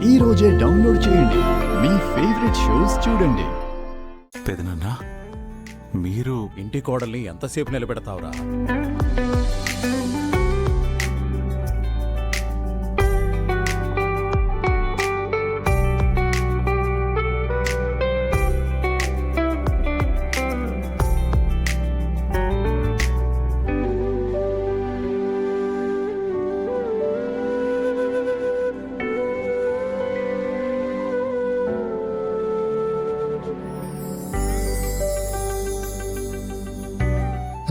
ఈ రోజే డౌన్లోడ్ చేయండి. మీ ఫేవరెట్ షోస్ చూడండి. పెదనాన్న, మీరు ఇంటి కోడల్ని ఎంతసేపు నిలబెడతావురా?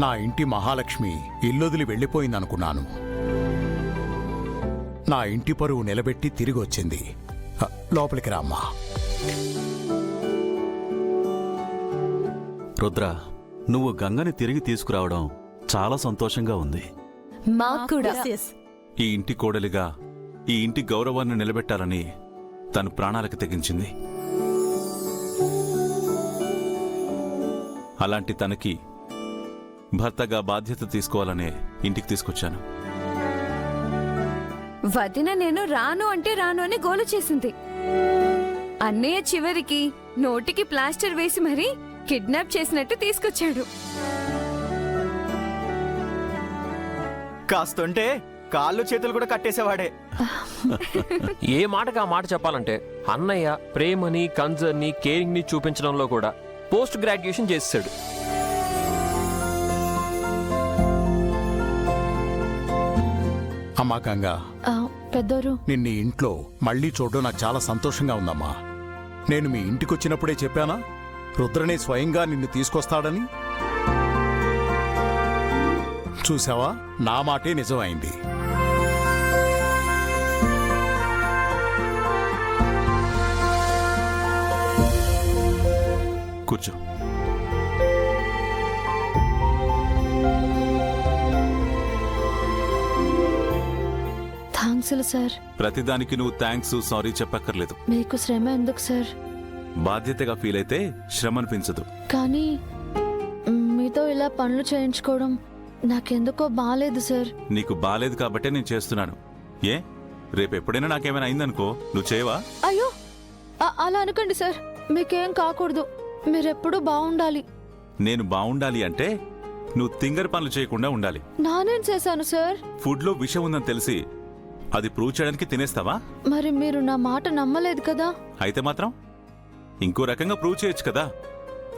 నా ఇంటి మహాలక్ష్మి ఇల్లొదిలి వెళ్ళిపోయిందనుకున్నాను. నా ఇంటి పరువు నిలబెట్టి తిరిగి వచ్చింది. లోపలికి రామ్మా. రుద్ర, నువ్వు గంగని తిరిగి తీసుకురావడం చాలా సంతోషంగా ఉంది. ఈ ఇంటి కోడలిగా ఈ ఇంటి గౌరవాన్ని నిలబెట్టాలని తను ప్రాణాలకు తెగించింది. అలాంటి తనకి భర్తగా బాధ్యత తీసుకోవాలనే ఇంటికి తీసుకొచ్చాను. వదిన నేను రాను అంటే రాను అని గోల చేసింది. అన్నయ్య చివరికి నోటికి ప్లాస్టర్ వేసి మరీ కిడ్నాప్ చేసినట్టు తీసుకొచ్చాడు. కాస్తుంటే కాళ్ళు చేతులు కూడా కట్టేసేవాడే. ఏ మాటగా మాట చెప్పాలంటే అన్నయ్య ప్రేమని, కన్సర్న్ని, కేరింగ్ ని చూపించడంలో కూడా పోస్ట్ గ్రాడ్యుయేషన్ చేశాడు. అమ్మా గంగా, పెద్దోరు, నిన్న ఇంట్లో మళ్లీ చూడడం నాకు చాలా సంతోషంగా ఉందమ్మా. నేను మీ ఇంటికొచ్చినప్పుడే చెప్పానా రుద్రనే స్వయంగా నిన్ను తీసుకొస్తాడని? చూసావా, నా మాటే నిజమైంది. కూర్చో. సార్, ప్రతిదానికి నువ్వు థ్యాంక్స్, సారీ చెప్పక్కర్లేదు. మీకు శ్రమ ఎందుకు సార్? బాధ్యతగా ఫీల్ అయితే శ్రమ అనిపించదు. కానీ మీతో ఇలా పనులు చేయించుకోవడం నాకెందుకో బాలేదు సార్. నీకు బాలేదు కాబట్టే నేను చేస్తున్నాను. ఏ రేపు ఎప్పుడైనా నాకేమైనా అయిందనుకో, నువ్వు చేయవా? అయ్యో, అలా అనకండి సార్. మీకేం కాకూడదు. మీరెప్పుడూ బాగుండాలి. నేను బాగుండాలి అంటే నువ్వు తింగర్ పనులు చేయకుండా ఉండాలి. నానేం చేశాను సార్? ఫుడ్ లో విషం ఉందని తెలిసి అది ప్రూవ్ చేయడానికి తినేస్తావా? మరి మీరు నా మాట నమ్మలేదు కదా? అయితే మాత్రం ఇంకో రకంగా ప్రూవ్ చేయొచ్చు కదా,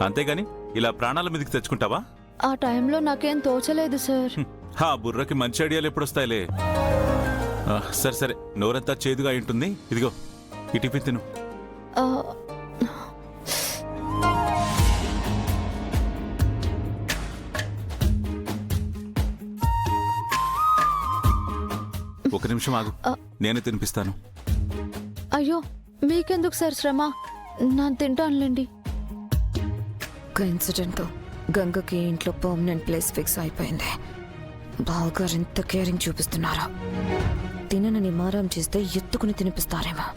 అంతేగాని ఇలా ప్రాణాల మీదకి తెచ్చుకుంటావా? ఆ టైంలో నాకేం తోచలేదు సార్. హా, బుర్రకి మంచి ఐడియాలు ఎప్పుడొస్తాయిలే. సరే సరే, నోరంతా చేదుగా ఉంటుంది. ఇదిగో ఈ టిఫిన్ తిను. ఒక నిమిషం ఆగు, నేనే తినిపిస్తాను. అయ్యో, మీకెందుకు సార్ శ్రమ? నేను తింటానులేండి. ఒక ఇన్సిడెంట్ గంగకి ఇంట్లో పర్మనెంట్ ప్లేస్ ఫిక్స్ అయిపోయింది. బావగారు ఎంత కేరింగ్ చూపిస్తున్నారో. తినని మారం చేస్తే ఎత్తుకుని తినిపిస్తారేమో.